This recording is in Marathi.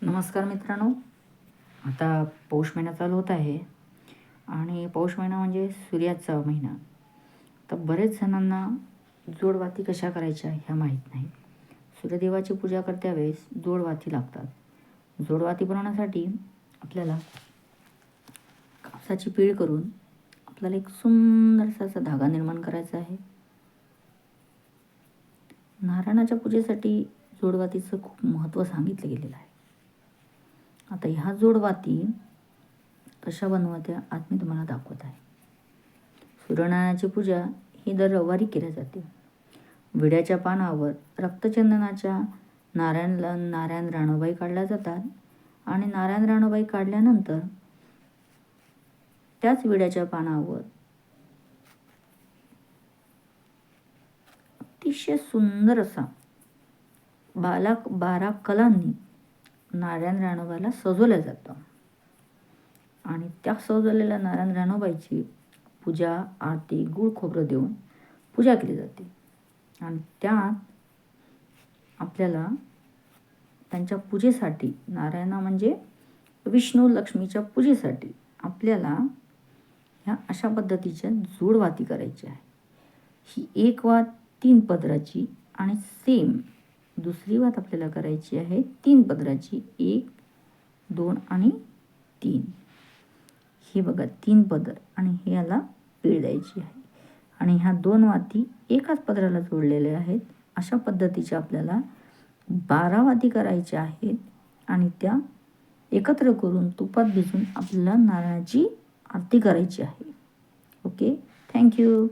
नमस्कार मित्रांनो. आता पौष महिना चालू होत आहे आणि पौष महिना म्हणजे सूर्याचा महिना. तर बरेच जणांना जोडवाती कशा करायच्या ह्या माहीत नाही. सूर्यदेवाची पूजा करत्या वेळेस जोडवाती लागतात. जोडवाती बनवण्यासाठी आपल्याला कापसाची पीळ करून आपल्याला एक सुंदरसा असा धागा निर्माण करायचा आहे. नारायणाच्या पूजेसाठी जोडवातीचं खूप महत्त्व सांगितलं गेलेलं आहे. आता ह्या जोडवाती कशा बनवायच्या आज मी तुम्हाला दाखवत आहे. सूर्यनारायणाची पूजा ही दर रविवारी केली जाते. विड्याच्या पानावर रक्तचंदनाच्या नारायण राणोबाई काढल्या जातात आणि नारायण राणोबाई काढल्यानंतर त्याच विड्याच्या पानावर अतिशय सुंदर असा 12 कलांनी नारायण राणोबाईला सजवलं जातं आणि त्या सजवलेल्या नारायण राणोबाईची पूजा आरती गुळ खोबरं देऊन पूजा केली जाते. आणि त्यात आपल्याला त्यांच्या पूजेसाठी नारायणा म्हणजे विष्णू लक्ष्मीच्या पूजेसाठी आपल्याला ह्या अशा पद्धतीच्या जोडवाती करायची आहे. ही एक वात 3 पदराची आणि सेम दुसरी वात आपल्याला करायची आहे 3 पदराची. 1 2 आणि 3. हे बघा 3 पदर आणि हे याला पीळ द्यायची आहे आणि ह्या 2 वाती एकाच पदराला जोडलेल्या आहेत. अशा पद्धतीच्या आपल्याला 12 वाती करायच्या आहेत आणि त्या एकत्र करून तुपात भिजून आपल्याला नारळाची आरती करायची आहे. Okay, thank you.